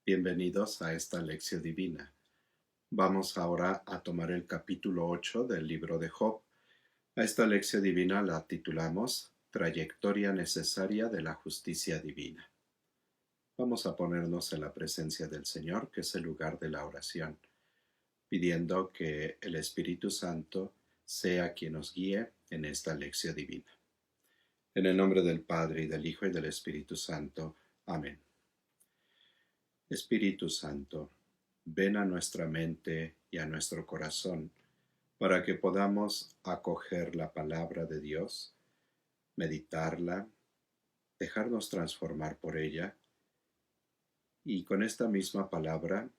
Bienvenidos a esta lección divina. Vamos ahora a tomar el capítulo 8 del libro de Job. A esta lección divina la titulamos Trayectoria necesaria de la justicia divina. Vamos a ponernos en la presencia del Señor, que es el lugar de la oración, pidiendo que el Espíritu Santo sea quien nos guíe en esta lección divina. En el nombre del Padre, y del Hijo, y del Espíritu Santo. Amén. Espíritu Santo, ven a nuestra mente y a nuestro corazón para que podamos acoger la palabra de Dios, meditarla, dejarnos transformar por ella y con esta misma palabra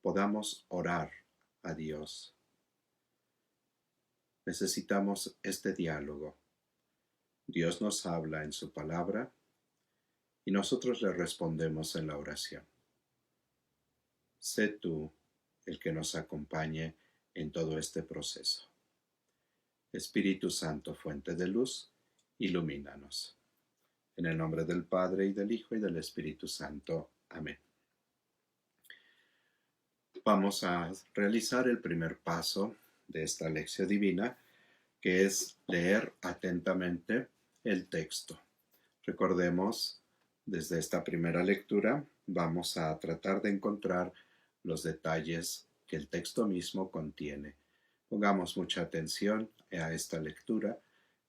podamos orar a Dios. Necesitamos este diálogo. Dios nos habla en su palabra y nosotros le respondemos en la oración. Sé tú el que nos acompañe en todo este proceso. Espíritu Santo, fuente de luz, ilumínanos. En el nombre del Padre, y del Hijo, y del Espíritu Santo. Amén. Vamos a realizar el primer paso de esta lección divina, que es leer atentamente el texto. Recordemos, desde esta primera lectura, vamos a tratar de encontrar los detalles que el texto mismo contiene. Pongamos mucha atención a esta lectura.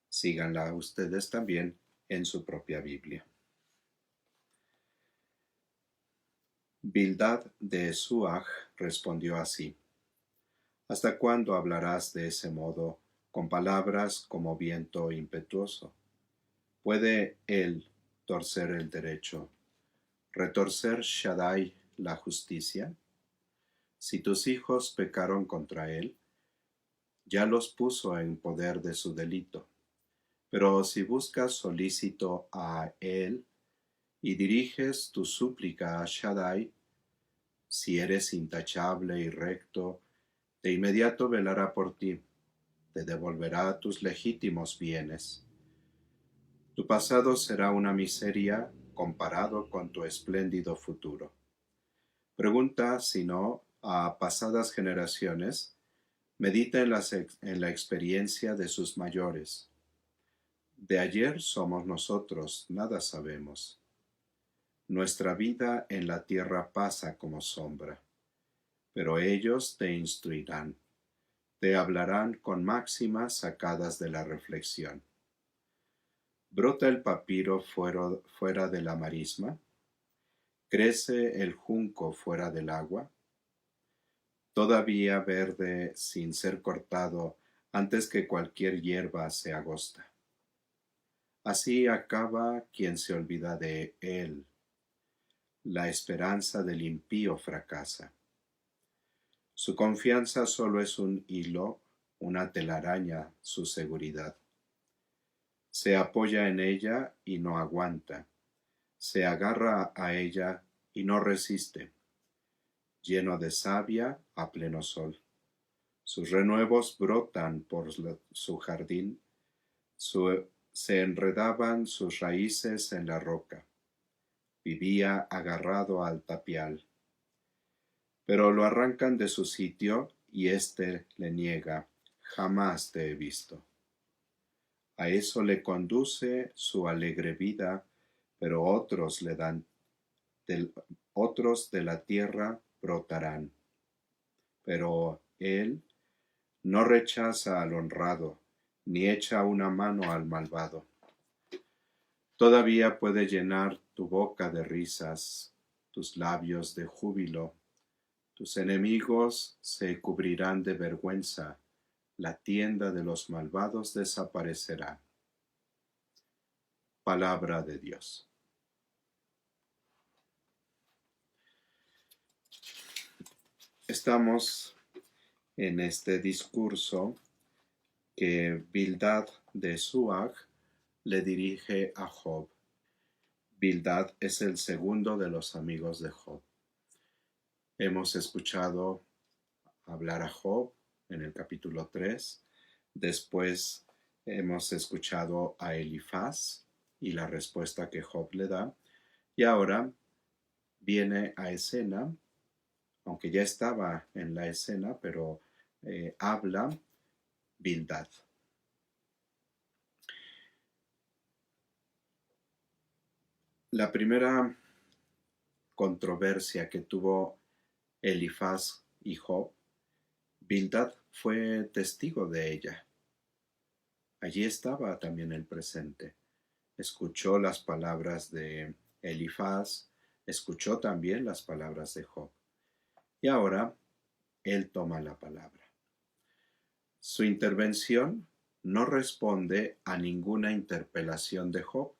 Síganla ustedes también en su propia Biblia. Bildad de Suaj respondió así: ¿Hasta cuándo hablarás de ese modo, con palabras como viento impetuoso? ¿Puede él torcer el derecho, retorcer Shaddai la justicia? Si tus hijos pecaron contra él, ya los puso en poder de su delito. Pero si buscas solícito a él y diriges tu súplica a Shaddai, si eres intachable y recto, de inmediato velará por ti, te devolverá tus legítimos bienes. Tu pasado será una miseria comparado con tu espléndido futuro. Pregunta, si no, a pasadas generaciones, medita en la experiencia de sus mayores. De ayer somos nosotros, nada sabemos. Nuestra vida en la tierra pasa como sombra, pero ellos te instruirán, te hablarán con máximas sacadas de la reflexión. ¿Brota el papiro fuera de la marisma? ¿Crece el junco fuera del agua? Todavía verde sin ser cortado antes que cualquier hierba se agosta. Así acaba quien se olvida de él. La esperanza del impío fracasa. Su confianza solo es un hilo, una telaraña, su seguridad. Se apoya en ella y no aguanta. Se agarra a ella y no resiste. Lleno de savia a pleno sol. Sus renuevos brotan por su jardín. Se enredaban sus raíces en la roca. Vivía agarrado al tapial. Pero lo arrancan de su sitio y éste le niega: jamás te he visto. A eso le conduce su alegre vida, pero otros otros de la tierra brotarán. Pero él no rechaza al honrado, ni echa una mano al malvado. Todavía puede llenar tu boca de risas, tus labios de júbilo. Tus enemigos se cubrirán de vergüenza, la tienda de los malvados desaparecerá. Palabra de Dios. Estamos en este discurso que Bildad de Suaj le dirige a Job. Bildad es el segundo de los amigos de Job. Hemos escuchado hablar a Job en el capítulo 3. Después hemos escuchado a Elifaz y la respuesta que Job le da. Y ahora viene a escena, aunque ya estaba en la escena, pero habla Bildad. La primera controversia que tuvo Elifaz y Job, Bildad fue testigo de ella. Allí estaba también el presente. Escuchó las palabras de Elifaz, escuchó también las palabras de Job. Y ahora él toma la palabra. Su intervención no responde a ninguna interpelación de Job,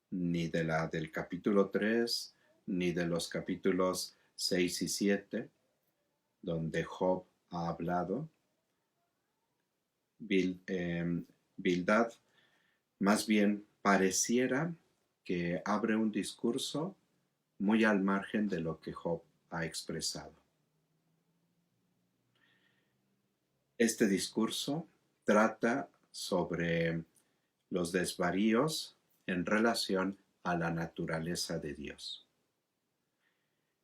ni de la del capítulo 3, ni de los capítulos 6 y 7, donde Job ha hablado. Bildad más bien pareciera que abre un discurso muy al margen de lo que Job ha expresado. Este discurso trata sobre los desvaríos en relación a la naturaleza de Dios.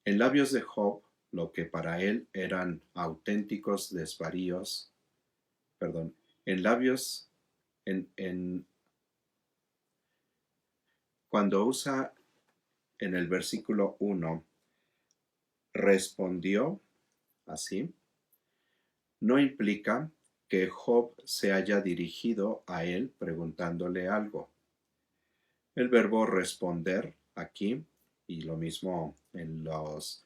En labios de Job, lo que para él eran auténticos desvaríos, en labios, cuando usa en el versículo 1, respondió así, no implica que Job se haya dirigido a él preguntándole algo. El verbo responder aquí, y lo mismo en los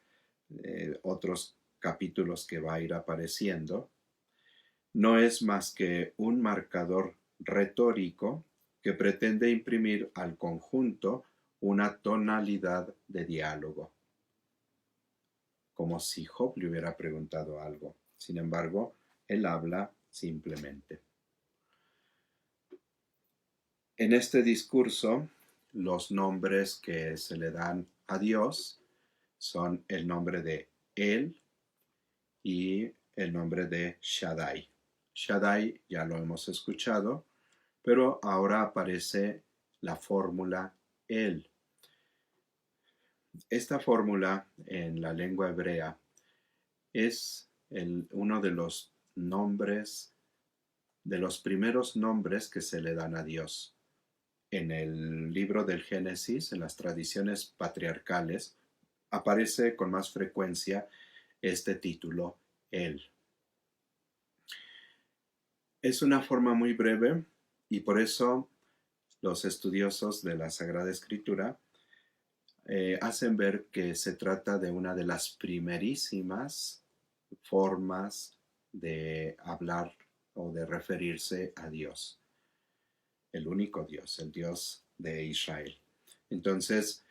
otros capítulos que va a ir apareciendo, no es más que un marcador retórico que pretende imprimir al conjunto una tonalidad de diálogo, como si Job le hubiera preguntado algo. Sin embargo, él habla simplemente. En este discurso, los nombres que se le dan a Dios son el nombre de Él y el nombre de Shaddai. Shaddai ya lo hemos escuchado, pero ahora aparece la fórmula Él. Esta fórmula en la lengua hebrea es uno de los nombres, de los primeros nombres que se le dan a Dios. En el libro del Génesis, en las tradiciones patriarcales, aparece con más frecuencia este título, Él. Es una forma muy breve y por eso los estudiosos de la Sagrada Escritura hacen ver que se trata de una de las primerísimas formas de hablar o de referirse a Dios, el único Dios, el Dios de Israel. Entonces,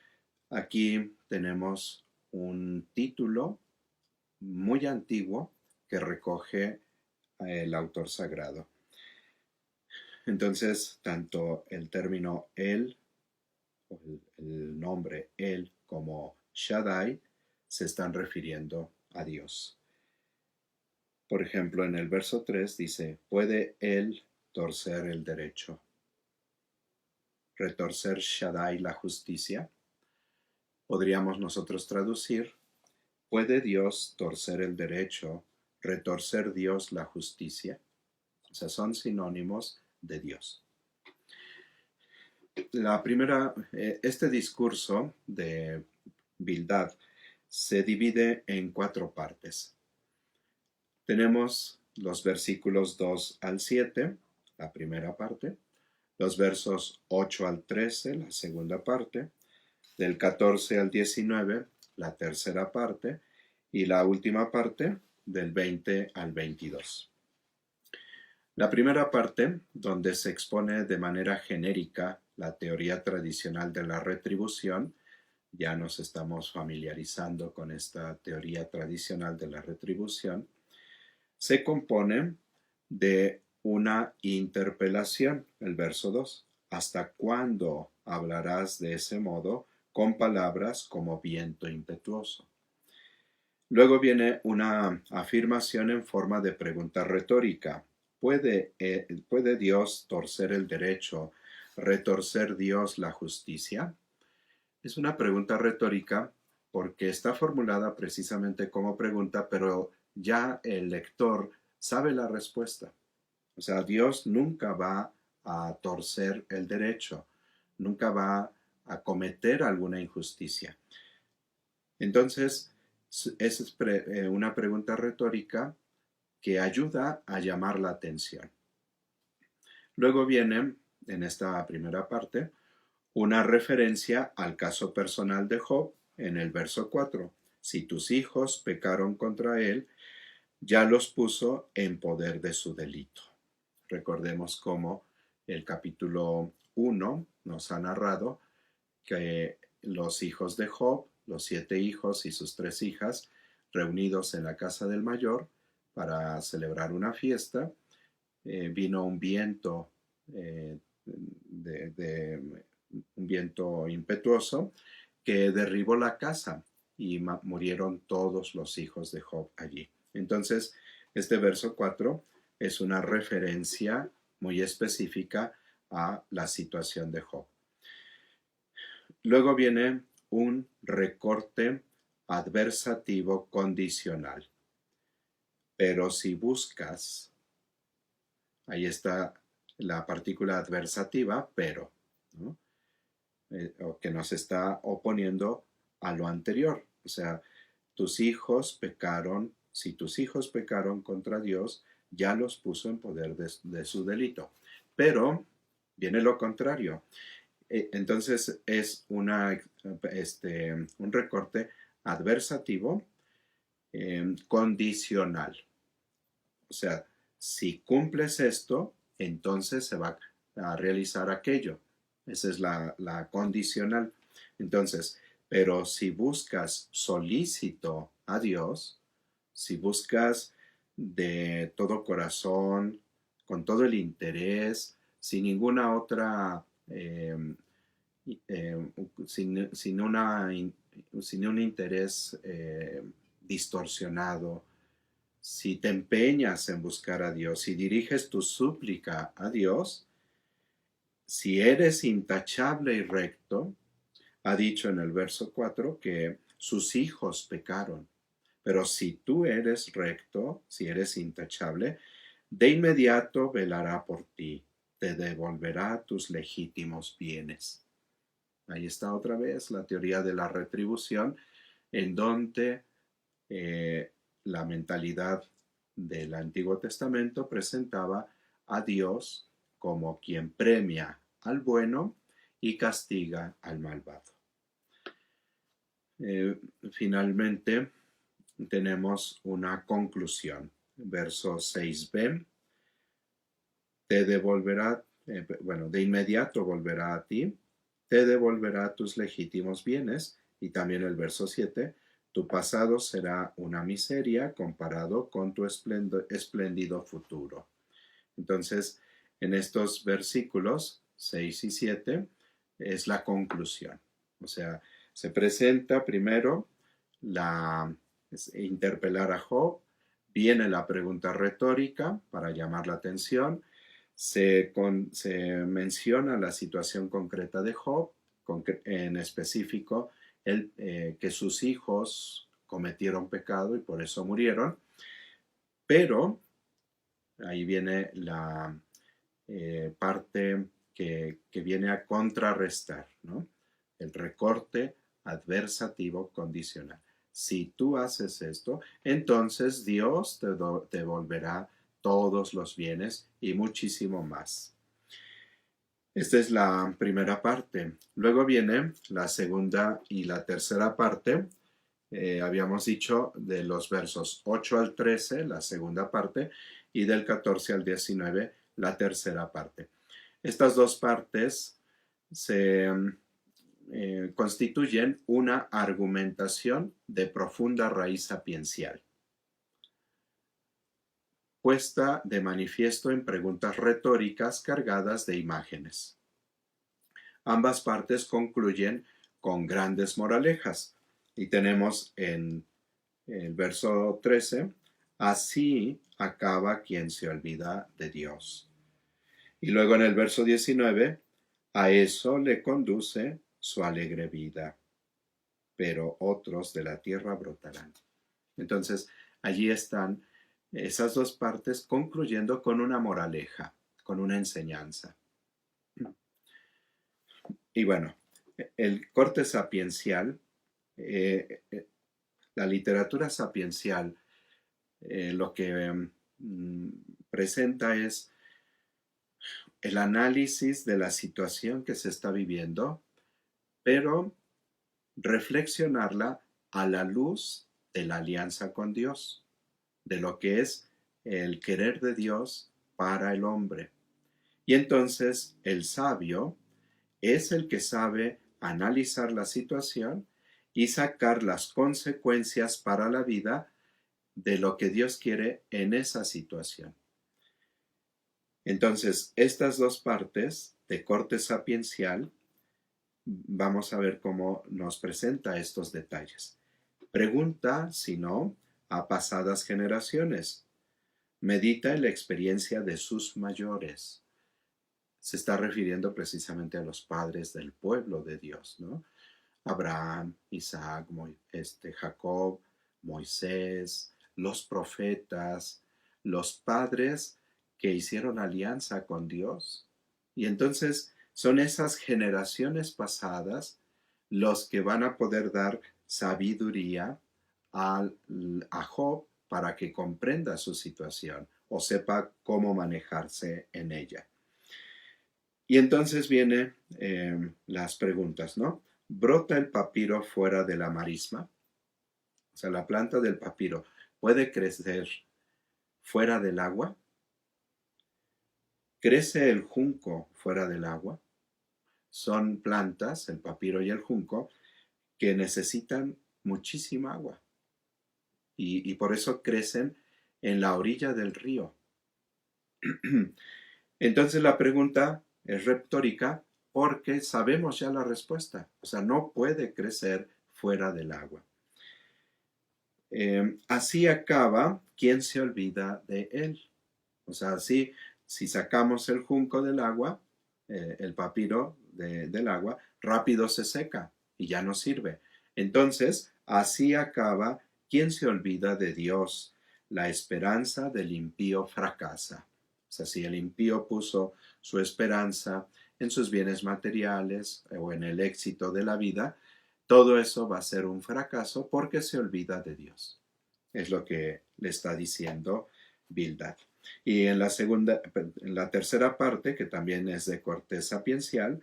aquí tenemos un título muy antiguo que recoge el autor sagrado. Entonces, tanto el término Él, o el nombre Él, como Shaddai, se están refiriendo a Dios. Por ejemplo, en el verso 3 dice, ¿puede Él torcer el derecho? ¿Retorcer Shaddai la justicia? Podríamos nosotros traducir, ¿puede Dios torcer el derecho, retorcer Dios la justicia? O sea, son sinónimos de Dios. Este discurso de Bildad se divide en 4 partes. Tenemos los versículos 2 al 7, la primera parte, los versos 8 al 13, la segunda parte, del 14 al 19, la tercera parte, y la última parte, del 20 al 22. La primera parte, donde se expone de manera genérica la teoría tradicional de la retribución, ya nos estamos familiarizando con esta teoría tradicional de la retribución, se compone de una interpelación, el verso 2. ¿Hasta cuándo hablarás de ese modo con palabras como viento impetuoso? Luego viene una afirmación en forma de pregunta retórica. ¿Puede Dios torcer el derecho, retorcer Dios la justicia? Es una pregunta retórica porque está formulada precisamente como pregunta, pero ya el lector sabe la respuesta. O sea, Dios nunca va a torcer el derecho, nunca va a cometer alguna injusticia. Entonces, es una pregunta retórica que ayuda a llamar la atención. Luego viene, en esta primera parte, una referencia al caso personal de Job en el verso 4. Si tus hijos pecaron contra él, ya los puso en poder de su delito. Recordemos cómo el capítulo 1 nos ha narrado que los hijos de Job, los 7 hijos y sus 3 hijas, reunidos en la casa del mayor para celebrar una fiesta, vino un viento, un viento impetuoso que derribó la casa y murieron todos los hijos de Job allí. Entonces, este verso 4 es una referencia muy específica a la situación de Job. Luego viene un recorte adversativo condicional. Pero si buscas, ahí está la partícula adversativa, pero, ¿no? Que nos está oponiendo a lo anterior. O sea, tus hijos pecaron, si tus hijos pecaron contra Dios, ya los puso en poder de su delito. Pero viene lo contrario. Entonces es un recorte adversativo condicional. O sea, si cumples esto, entonces se va a realizar aquello. Esa es la condicional. Entonces, pero si buscas solícito a Dios, si buscas de todo corazón, con todo el interés, sin ninguna otra, sin un interés distorsionado, si te empeñas en buscar a Dios, si diriges tu súplica a Dios, si eres intachable y recto, ha dicho en el verso 4 que sus hijos pecaron. Pero si tú eres recto, si eres intachable, de inmediato velará por ti, te devolverá tus legítimos bienes. Ahí está otra vez la teoría de la retribución, en donde la mentalidad del Antiguo Testamento presentaba a Dios como quien premia al bueno y castiga al malvado. Finalmente, tenemos una conclusión. Verso 6b, te devolverá, de inmediato volverá a ti, te devolverá tus legítimos bienes, y también el verso 7, tu pasado será una miseria comparado con tu espléndido futuro. Entonces, en estos versículos 6 y 7 es la conclusión. O sea, se presenta primero interpelar a Job, viene la pregunta retórica para llamar la atención, se menciona la situación concreta de Job, en específico que sus hijos cometieron pecado y por eso murieron, pero ahí viene la parte que viene a contrarrestar, ¿no? El recorte adversativo condicional. Si tú haces esto, entonces Dios te devolverá todos los bienes y muchísimo más. Esta es la primera parte. Luego viene la segunda y la tercera parte. Habíamos dicho de los versos 8 al 13, la segunda parte, y del 14 al 19, la tercera parte. Estas dos partes se constituyen una argumentación de profunda raíz sapiencial, puesta de manifiesto en preguntas retóricas cargadas de imágenes. Ambas partes concluyen con grandes moralejas, y tenemos en el verso 13, así acaba quien se olvida de Dios. Y luego en el verso 19, a eso le conduce su alegre vida. pero otros de la tierra brotarán. Entonces, allí están esas dos partes concluyendo con una moraleja, con una enseñanza. Y bueno, el corte sapiencial, eh, eh, la literatura sapiencial, lo que presenta es el análisis de la situación que se está viviendo, pero reflexionarla a la luz de la alianza con Dios, de lo que es el querer de Dios para el hombre. Y entonces el sabio es el que sabe analizar la situación y sacar las consecuencias para la vida de lo que Dios quiere en esa situación. Entonces, estas dos partes de corte sapiencial, vamos a ver cómo nos presenta estos detalles. Pregunta, si no, a pasadas generaciones. Medita en la experiencia de sus mayores. Se está refiriendo precisamente a los padres del pueblo de Dios, ¿no? Abraham, Isaac, Jacob, Moisés, los profetas, los padres que hicieron alianza con Dios. Y entonces son esas generaciones pasadas los que van a poder dar sabiduría a Job para que comprenda su situación o sepa cómo manejarse en ella. Y entonces vienen las preguntas, ¿no? ¿Brota el papiro fuera de la marisma? O sea, la planta del papiro puede crecer fuera del agua. ¿Crece el junco fuera del agua? Son plantas, el papiro y el junco, que necesitan muchísima agua. Y por eso crecen en la orilla del río. Entonces la pregunta es retórica porque sabemos ya la respuesta. O sea, no puede crecer fuera del agua. Así acaba quien se olvida de él. O sea, así, si sacamos el junco del agua, el papiro del agua, rápido se seca y ya no sirve. Entonces, así acaba quien se olvida de Dios. La esperanza del impío fracasa. O sea, si el impío puso su esperanza en sus bienes materiales o en el éxito de la vida, todo eso va a ser un fracaso porque se olvida de Dios. Es lo que le está diciendo Bildad. Y en la tercera parte, que también es de corte sapiencial,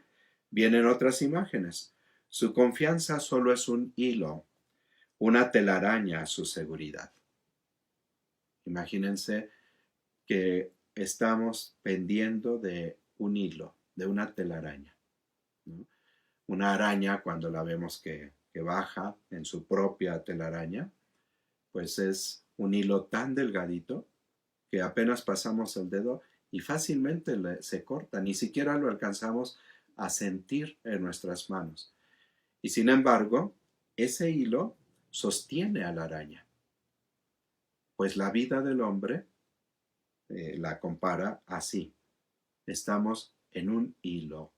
vienen otras imágenes. Su confianza solo es un hilo, una telaraña a su seguridad. Imagínense que estamos pendiendo de un hilo, de una telaraña, ¿no? Una araña, cuando la vemos que baja en su propia telaraña, pues es un hilo tan delgadito que apenas pasamos el dedo y fácilmente se corta, ni siquiera lo alcanzamos a sentir en nuestras manos. Y sin embargo, ese hilo sostiene a la araña, pues la vida del hombre la compara así. Estamos en un hilo,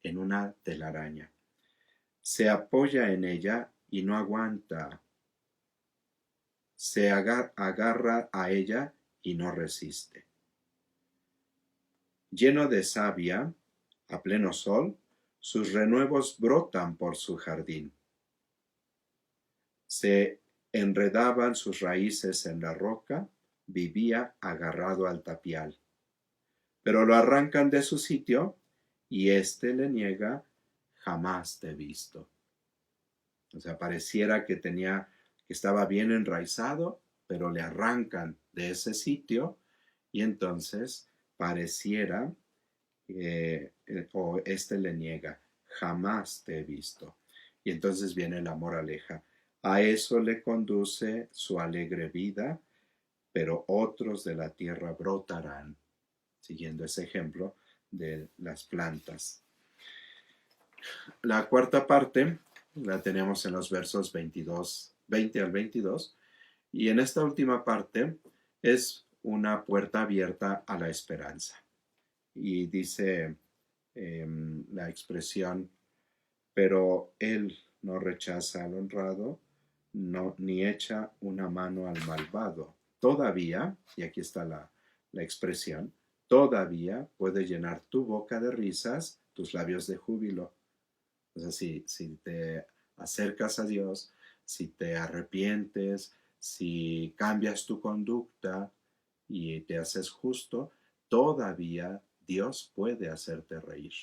en una telaraña. Se apoya en ella y no aguanta. Se agarra a ella y no resiste. Lleno de savia, a pleno sol, sus renuevos brotan por su jardín. Se enredaban sus raíces en la roca, vivía agarrado al tapial. Pero lo arrancan de su sitio y éste le niega, jamás te he visto. O sea, pareciera que estaba bien enraizado, pero le arrancan de ese sitio y entonces pareciera o éste le niega, jamás te he visto. Y entonces viene la moraleja. A eso le conduce su alegre vida, pero otros de la tierra brotarán, siguiendo ese ejemplo de las plantas. La cuarta parte la tenemos en los versos 20 al 22, y en esta última parte es una puerta abierta a la esperanza. Y dice la expresión, pero él no rechaza al honrado, no, ni echa una mano al malvado. Todavía, y aquí está la expresión, todavía puede llenar tu boca de risas, tus labios de júbilo. O sea, si te acercas a Dios, si te arrepientes, si cambias tu conducta y te haces justo, todavía Dios puede hacerte reír.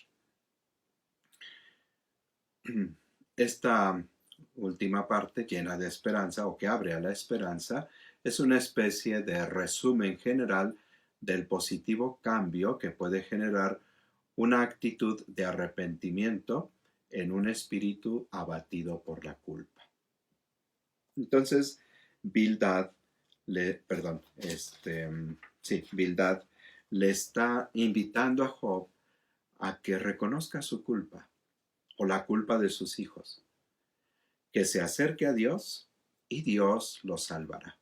Esta última parte, llena de esperanza o que abre a la esperanza, es una especie de resumen general del positivo cambio que puede generar una actitud de arrepentimiento en un espíritu abatido por la culpa. Entonces, Bildad Bildad le está invitando a Job a que reconozca su culpa o la culpa de sus hijos, que se acerque a Dios y Dios lo salvará.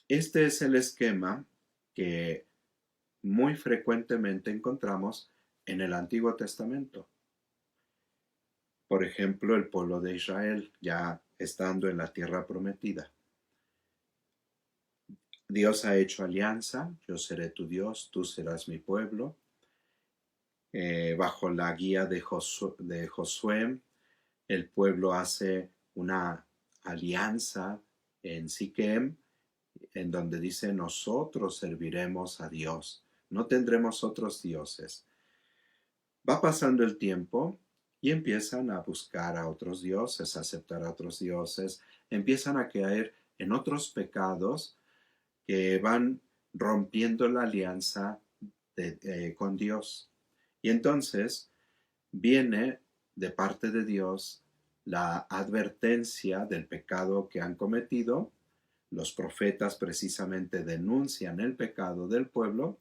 Este es el esquema que muy frecuentemente encontramos en el Antiguo Testamento. Por ejemplo, el pueblo de Israel, ya estando en la tierra prometida. Dios ha hecho alianza, yo seré tu Dios, tú serás mi pueblo. Bajo la guía de Josué, el pueblo hace una alianza en Siquem, en donde dice, nosotros serviremos a Dios, no tendremos otros dioses. Va pasando el tiempo y empiezan a buscar a otros dioses, a aceptar a otros dioses, empiezan a caer en otros pecados que van rompiendo la alianza con Dios. Y entonces viene de parte de Dios la advertencia del pecado que han cometido. Los profetas precisamente denuncian el pecado del pueblo,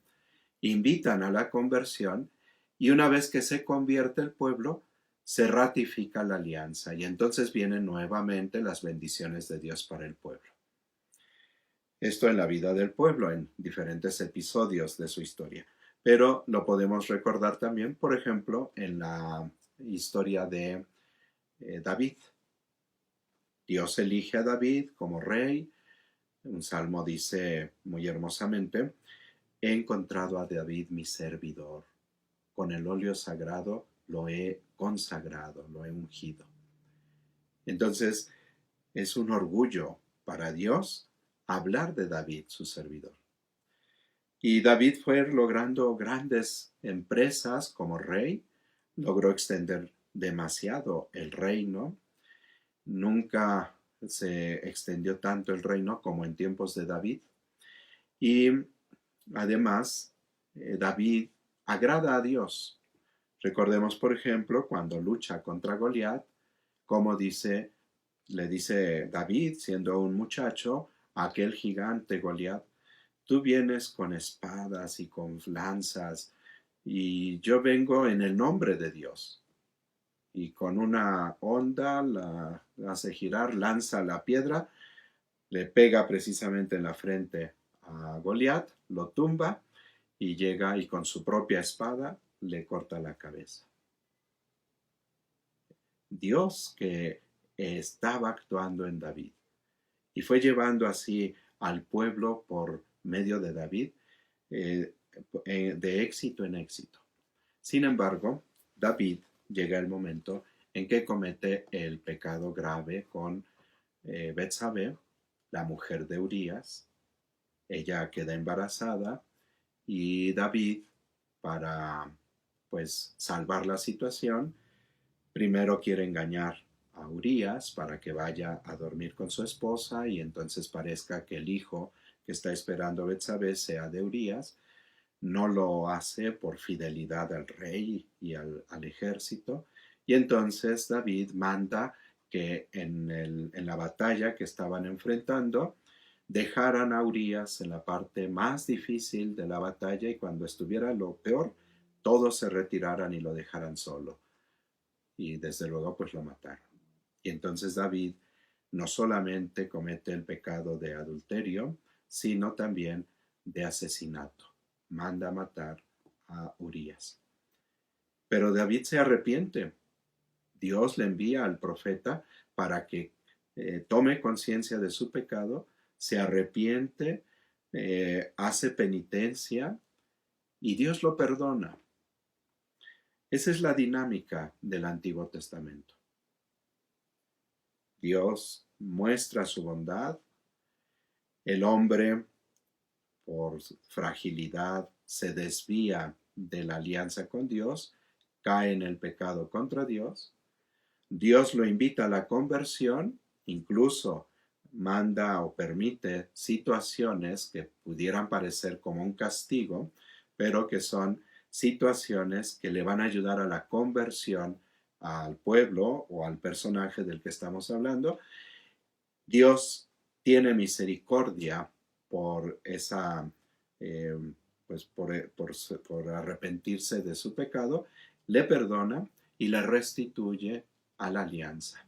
invitan a la conversión y una vez que se convierte el pueblo, se ratifica la alianza y entonces vienen nuevamente las bendiciones de Dios para el pueblo. Esto en la vida del pueblo, en diferentes episodios de su historia. Pero lo podemos recordar también, por ejemplo, en la historia de David. Dios elige a David como rey. Un salmo dice muy hermosamente, he encontrado a David mi servidor. Con el óleo sagrado lo he consagrado, lo he ungido. Entonces, es un orgullo para Dios hablar de David, su servidor. Y David fue logrando grandes empresas como rey, logró extender demasiado el reino. Nunca se extendió tanto el reino como en tiempos de David. Y además, David agrada a Dios. Recordemos, por ejemplo, cuando lucha contra Goliat, como le dice David, siendo un muchacho, a aquel gigante Goliat, tú vienes con espadas y con lanzas, y yo vengo en el nombre de Dios. Y con una onda la hace girar, lanza la piedra, le pega precisamente en la frente a Goliat, lo tumba y llega y con su propia espada le corta la cabeza. Dios que estaba actuando en David y fue llevando así al pueblo por medio de David de éxito en éxito. Sin embargo, David llega el momento en que comete el pecado grave con Betsabé, la mujer de Urías. Ella queda embarazada y David, para pues salvar la situación, primero quiere engañar a Urías para que vaya a dormir con su esposa y entonces parezca que el hijo que está esperando a Betsabé sea de Urías. No lo hace por fidelidad al rey y al ejército. Y entonces David manda que en la batalla que estaban enfrentando, dejaran a Urías en la parte más difícil de la batalla y cuando estuviera lo peor, todos se retiraran y lo dejaran solo. Y desde luego pues lo mataron. Y entonces David no solamente comete el pecado de adulterio, sino también de asesinato. Manda a matar a Urías. Pero David se arrepiente. Dios le envía al profeta para que tome conciencia de su pecado, se arrepiente, hace penitencia y Dios lo perdona. Esa es la dinámica del Antiguo Testamento. Dios muestra su bondad, el hombre por fragilidad se desvía de la alianza con Dios, cae en el pecado contra Dios, Dios lo invita a la conversión, incluso manda o permite situaciones que pudieran parecer como un castigo, pero que son situaciones que le van a ayudar a la conversión al pueblo o al personaje del que estamos hablando. Dios tiene misericordia por esa, eh, pues por arrepentirse de su pecado, le perdona y le restituye a la alianza.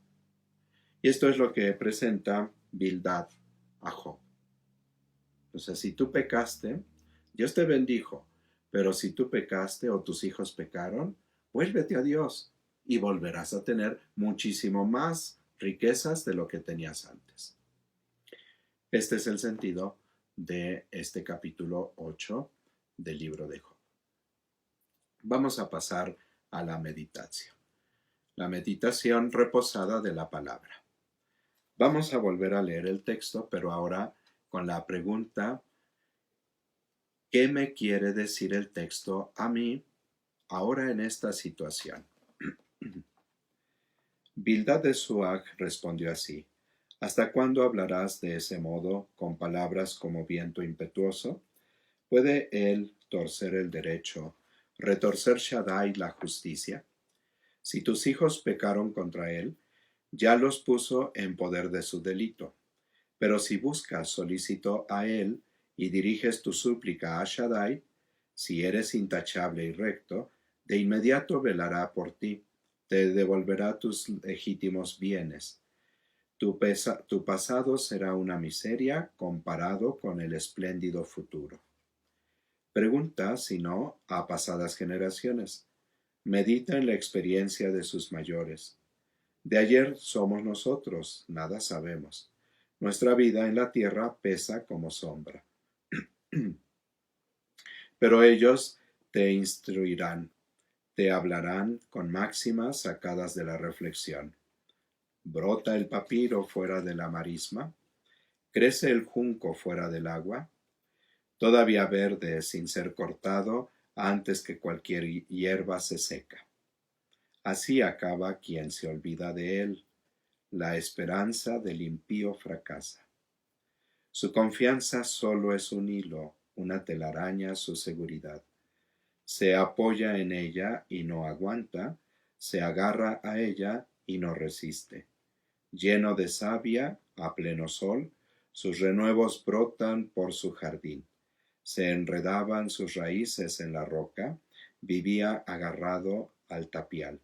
Y esto es lo que presenta Bildad a Job. Entonces, si tú pecaste, Dios te bendijo, pero si tú pecaste o tus hijos pecaron, vuélvete a Dios y volverás a tener muchísimo más riquezas de lo que tenías antes. Este es el sentido de este capítulo 8 del libro de Job. Vamos a pasar a la meditación. La meditación reposada de la palabra. Vamos a volver a leer el texto, pero ahora con la pregunta: ¿qué me quiere decir el texto a mí ahora en esta situación? Bildad de Suag respondió así: ¿Hasta cuándo hablarás de ese modo, con palabras como viento impetuoso? ¿Puede él torcer el derecho, retorcer Shaddai la justicia? Si tus hijos pecaron contra él, ya los puso en poder de su delito. Pero si buscas solícito a él y diriges tu súplica a Shaddai, si eres intachable y recto, de inmediato velará por ti, te devolverá tus legítimos bienes. Tu pasado será una miseria comparado con el espléndido futuro. Pregunta, si no, a pasadas generaciones. Medita en la experiencia de sus mayores. De ayer somos nosotros, nada sabemos. Nuestra vida en la tierra pesa como sombra. Pero ellos te instruirán, te hablarán con máximas sacadas de la reflexión. ¿Brota el papiro fuera de la marisma? ¿Crece el junco fuera del agua? Todavía verde sin ser cortado antes que cualquier hierba se seca. Así acaba quien se olvida de él. La esperanza del impío fracasa. Su confianza solo es un hilo, una telaraña su seguridad. Se apoya en ella y no aguanta, se agarra a ella y no resiste. Lleno de savia, a pleno sol, sus renuevos brotan por su jardín. Se enredaban sus raíces en la roca, vivía agarrado al tapial.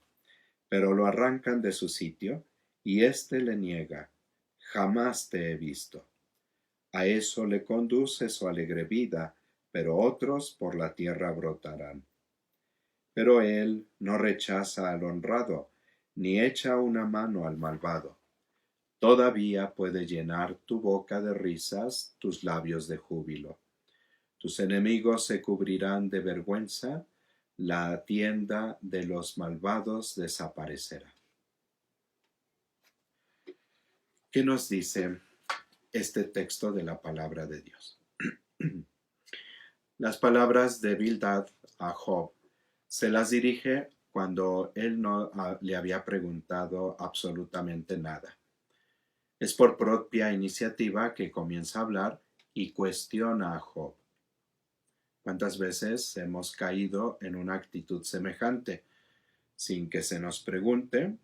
Pero lo arrancan de su sitio, y éste le niega: jamás te he visto. A eso le conduce su alegre vida, pero otros por la tierra brotarán. Pero él no rechaza al honrado, ni echa una mano al malvado. Todavía puede llenar tu boca de risas, tus labios de júbilo. Tus enemigos se cubrirán de vergüenza, la tienda de los malvados desaparecerá. ¿Qué nos dice este texto de la palabra de Dios? Las palabras de Bildad a Job se las dirige cuando él no le había preguntado absolutamente nada. Es por propia iniciativa que comienza a hablar y cuestiona a Job. ¿Cuántas veces hemos caído en una actitud semejante? Sin que se nos pregunte,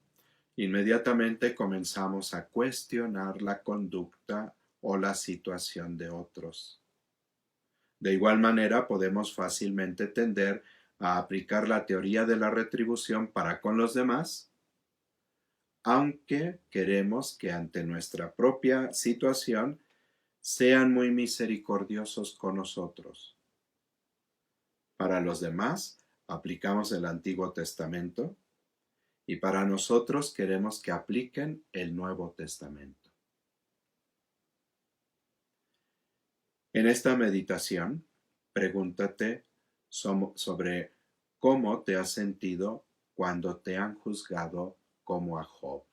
inmediatamente comenzamos a cuestionar la conducta o la situación de otros. De igual manera, podemos fácilmente tender a aplicar la teoría de la retribución para con los demás, aunque queremos que ante nuestra propia situación sean muy misericordiosos con nosotros. Para los demás, aplicamos el Antiguo Testamento Y para nosotros queremos que apliquen el Nuevo Testamento. En esta meditación, pregúntate sobre cómo te has sentido cuando te han juzgado como a Job.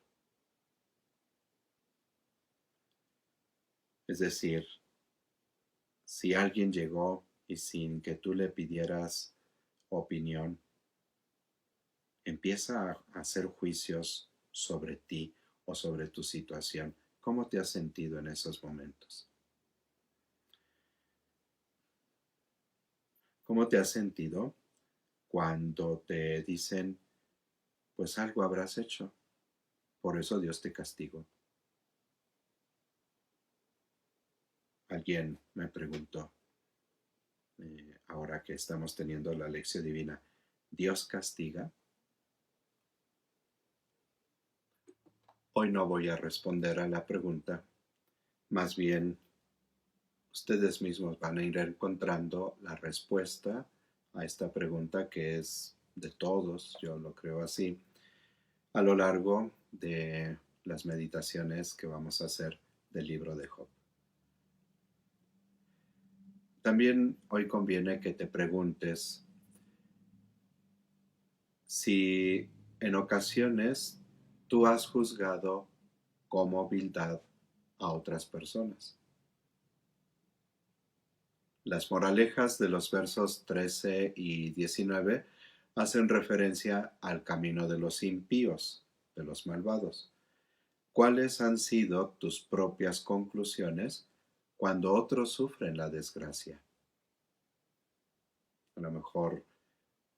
Es decir, si alguien llegó y sin que tú le pidieras opinión, empieza a hacer juicios sobre ti o sobre tu situación. ¿Cómo te has sentido en esos momentos? ¿Cómo te has sentido cuando te dicen, pues algo habrás hecho, por eso Dios te castigó? Alguien me preguntó, ahora que estamos teniendo la lección divina, ¿Dios castiga? Hoy no voy a responder a la pregunta, más bien ustedes mismos van a ir encontrando la respuesta a esta pregunta que es de todos, yo lo creo así, a lo largo de las meditaciones que vamos a hacer del libro de Job. También hoy conviene que te preguntes si en ocasiones tú has juzgado como Bildad a otras personas. Las moralejas de los versos 13 y 19 hacen referencia al camino de los impíos, de los malvados. ¿Cuáles han sido tus propias conclusiones cuando otros sufren la desgracia? A lo mejor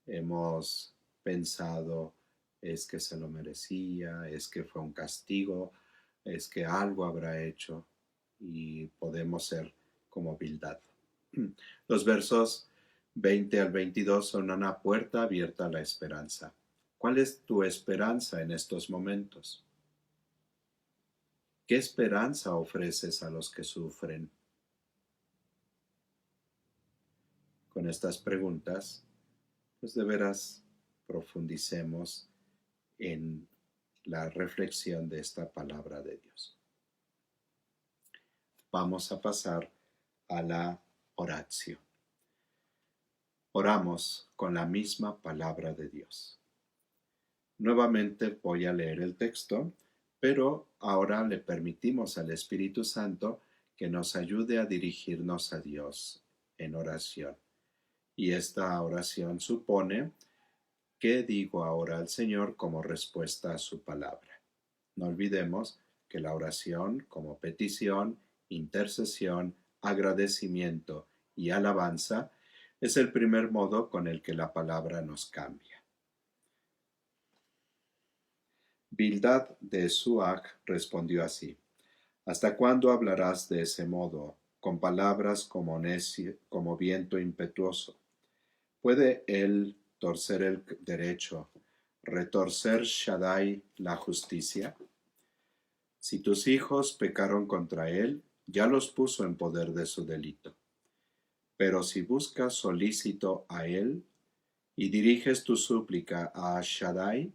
hemos pensado, es que se lo merecía, es que fue un castigo, es que algo habrá hecho, y podemos ser como Bildad. Los versos 20 al 22 son una puerta abierta a la esperanza. ¿Cuál es tu esperanza en estos momentos? ¿Qué esperanza ofreces a los que sufren? Con estas preguntas, pues de veras profundicemos en la reflexión de esta palabra de Dios. Vamos a pasar a la oración. Oramos con la misma palabra de Dios. Nuevamente voy a leer el texto, pero ahora le permitimos al Espíritu Santo que nos ayude a dirigirnos a Dios en oración. Y esta oración supone: ¿qué digo ahora al Señor como respuesta a su palabra? No olvidemos que la oración, como petición, intercesión, agradecimiento y alabanza, es el primer modo con el que la palabra nos cambia. Bildad de Suach respondió así: ¿Hasta cuándo hablarás de ese modo, con palabras como viento impetuoso? ¿Puede él torcer el derecho, retorcer Shaddai la justicia? Si tus hijos pecaron contra él, ya los puso en poder de su delito. Pero si buscas solícito a él y diriges tu súplica a Shaddai,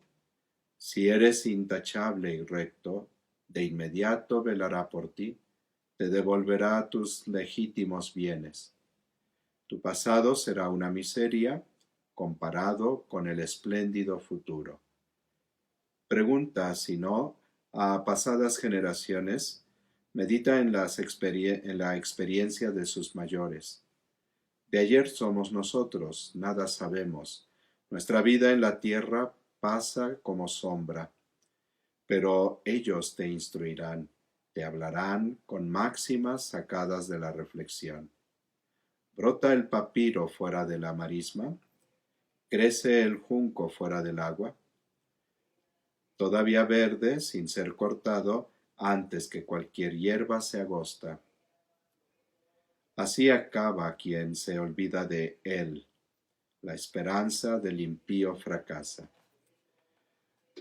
si eres intachable y recto, de inmediato velará por ti, te devolverá tus legítimos bienes. Tu pasado será una miseria comparado con el espléndido futuro. Pregunta, si no, a pasadas generaciones, medita en la experiencia de sus mayores. De ayer somos nosotros, nada sabemos. Nuestra vida en la tierra pasa como sombra. Pero ellos te instruirán, te hablarán con máximas sacadas de la reflexión. ¿Brota el papiro fuera de la marisma? ¿Crece el junco fuera del agua? Todavía verde, sin ser cortado, antes que cualquier hierba se agosta. Así acaba quien se olvida de él. La esperanza del impío fracasa.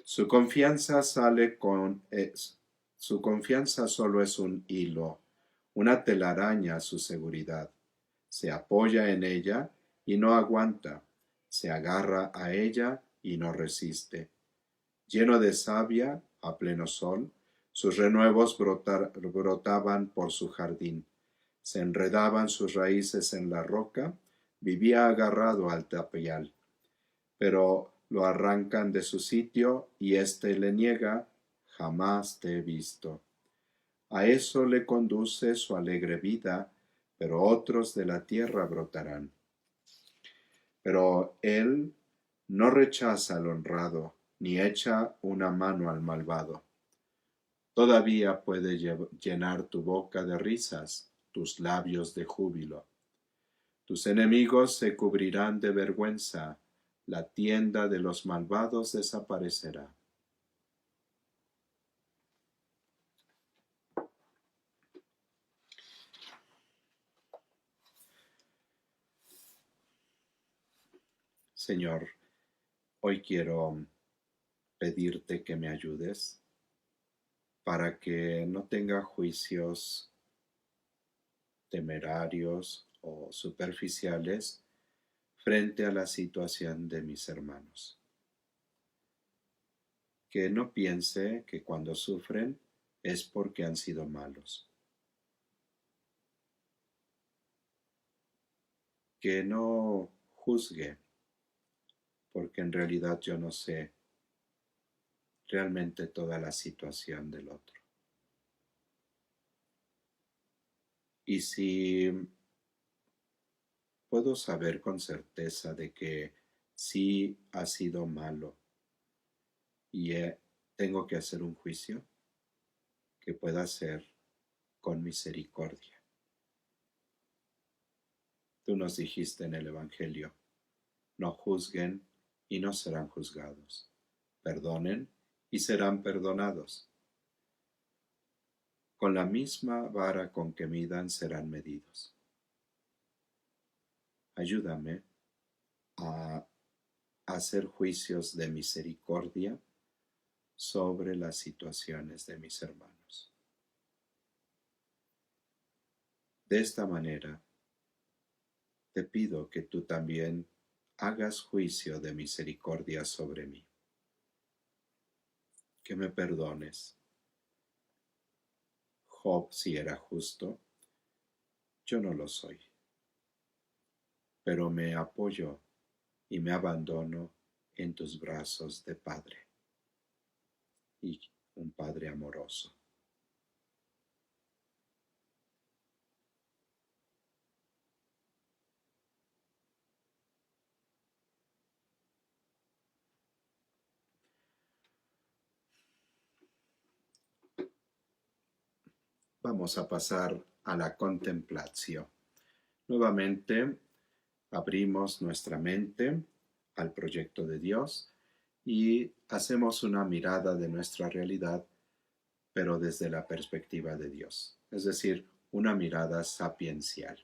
Su confianza solo es un hilo, una telaraña a su seguridad. Se apoya en ella y no aguanta, se agarra a ella y no resiste. Lleno de savia, a pleno sol, sus renuevos brotaban por su jardín. Se enredaban sus raíces en la roca, vivía agarrado al tapial. Pero lo arrancan de su sitio y éste le niega, jamás te he visto. A eso le conduce su alegre vida, pero otros de la tierra brotarán. Pero él no rechaza al honrado, ni echa una mano al malvado. Todavía puede llenar tu boca de risas, tus labios de júbilo. Tus enemigos se cubrirán de vergüenza, la tienda de los malvados desaparecerá. Señor, hoy quiero pedirte que me ayudes para que no tenga juicios temerarios o superficiales frente a la situación de mis hermanos. Que no piense que cuando sufren es porque han sido malos. Que no juzgue, porque en realidad yo no sé realmente toda la situación del otro. Y si puedo saber con certeza de que sí ha sido malo y tengo que hacer un juicio, que pueda ser con misericordia. Tú nos dijiste en el Evangelio, no juzguen y no serán juzgados. Perdonen y serán perdonados. Con la misma vara con que midan serán medidos. Ayúdame a hacer juicios de misericordia sobre las situaciones de mis hermanos. De esta manera, te pido que tú también hagas juicio de misericordia sobre mí. Que me perdones. Job, si era justo, yo no lo soy. Pero me apoyo y me abandono en tus brazos de Padre y un Padre amoroso. Vamos a pasar a la contemplación. Nuevamente abrimos nuestra mente al proyecto de Dios y hacemos una mirada de nuestra realidad, pero desde la perspectiva de Dios, es decir, una mirada sapiencial.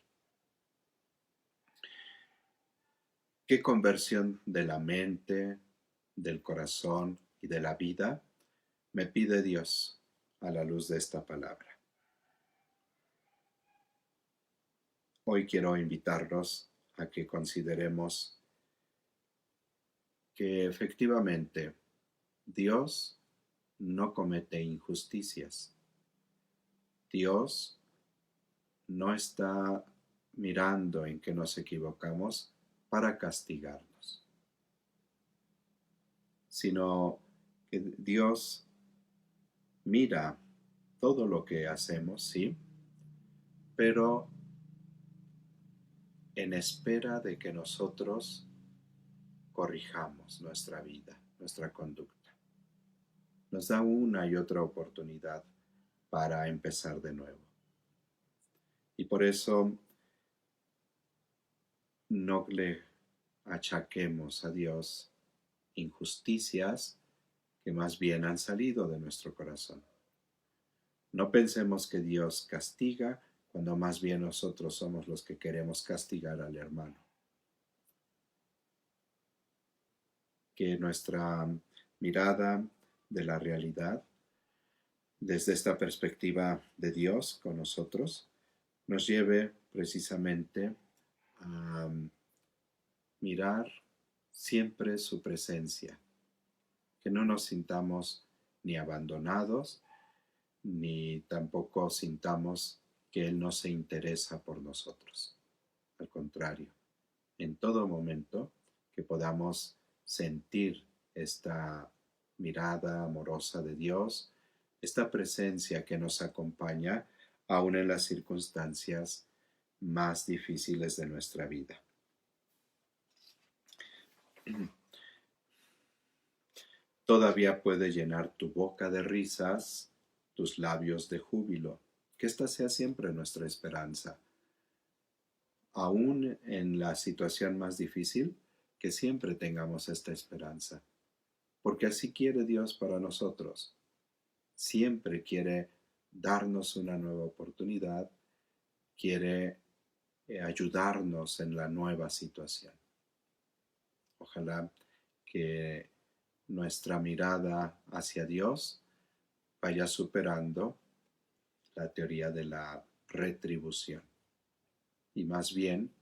¿Qué conversión de la mente, del corazón y de la vida me pide Dios a la luz de esta palabra? Hoy quiero invitarlos a que consideremos que efectivamente Dios no comete injusticias. Dios no está mirando en que nos equivocamos para castigarnos, sino que Dios mira todo lo que hacemos, sí, pero en espera de que nosotros corrijamos nuestra vida, nuestra conducta. Nos da una y otra oportunidad para empezar de nuevo. Y por eso no le achaquemos a Dios injusticias que más bien han salido de nuestro corazón. No pensemos que Dios castiga cuando más bien nosotros somos los que queremos castigar al hermano. Que nuestra mirada de la realidad, desde esta perspectiva de Dios con nosotros, nos lleve precisamente a mirar siempre su presencia, que no nos sintamos ni abandonados, ni tampoco sintamos que Él no se interesa por nosotros. Al contrario, en todo momento que podamos sentir esta mirada amorosa de Dios, esta presencia que nos acompaña aún en las circunstancias más difíciles de nuestra vida. Todavía puede llenar tu boca de risas, tus labios de júbilo. Que esta sea siempre nuestra esperanza. Aún en la situación más difícil, que siempre tengamos esta esperanza. Porque así quiere Dios para nosotros. Siempre quiere darnos una nueva oportunidad, quiere ayudarnos en la nueva situación. Ojalá que nuestra mirada hacia Dios vaya superando la teoría de la retribución y más bien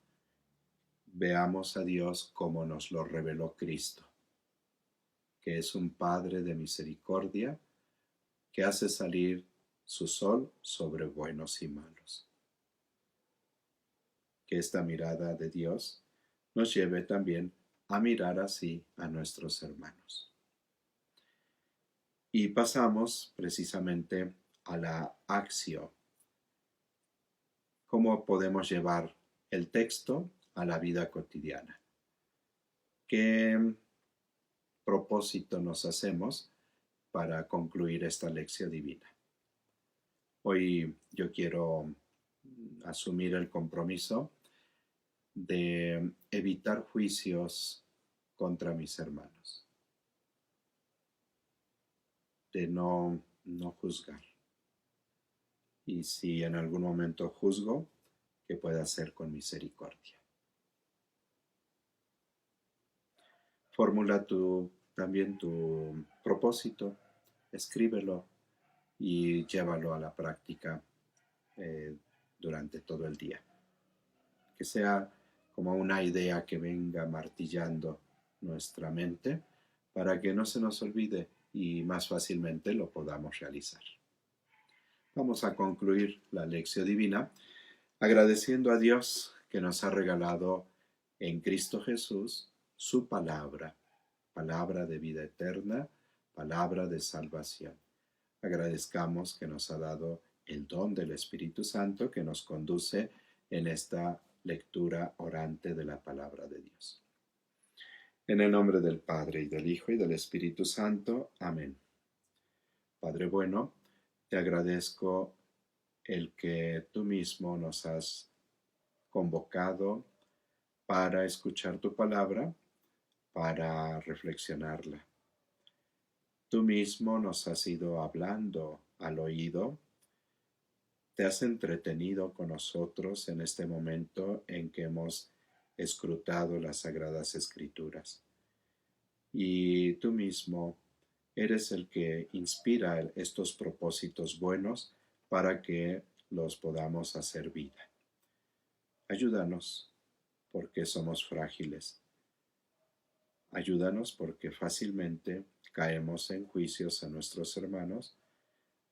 veamos a Dios como nos lo reveló Cristo, que es un Padre de misericordia que hace salir su sol sobre buenos y malos. Que esta mirada de Dios nos lleve también a mirar así a nuestros hermanos. Y pasamos precisamente a la acción. ¿Cómo podemos llevar el texto a la vida cotidiana? ¿Qué propósito nos hacemos para concluir esta lección divina? Hoy yo quiero asumir el compromiso de evitar juicios contra mis hermanos, de no juzgar. Y si en algún momento juzgo, que pueda ser con misericordia. Formula también tu propósito, escríbelo y llévalo a la práctica durante todo el día. Que sea como una idea que venga martillando nuestra mente para que no se nos olvide y más fácilmente lo podamos realizar. Vamos a concluir la lección divina agradeciendo a Dios que nos ha regalado en Cristo Jesús su palabra, palabra de vida eterna, palabra de salvación. Agradezcamos que nos ha dado el don del Espíritu Santo que nos conduce en esta lectura orante de la palabra de Dios. En el nombre del Padre, y del Hijo, y del Espíritu Santo. Amén. Padre bueno, te agradezco el que tú mismo nos has convocado para escuchar tu palabra, para reflexionarla. Tú mismo nos has ido hablando al oído, te has entretenido con nosotros en este momento en que hemos escrutado las Sagradas Escrituras. Y tú mismo eres el que inspira estos propósitos buenos para que los podamos hacer vida. Ayúdanos porque somos frágiles. Ayúdanos porque fácilmente caemos en juicios a nuestros hermanos.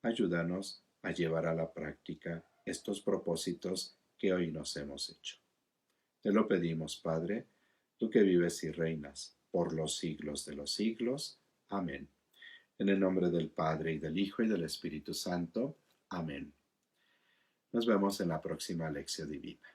Ayúdanos a llevar a la práctica estos propósitos que hoy nos hemos hecho. Te lo pedimos, Padre, tú que vives y reinas por los siglos de los siglos. Amén. En el nombre del Padre, y del Hijo, y del Espíritu Santo. Amén. Nos vemos en la próxima lección divina.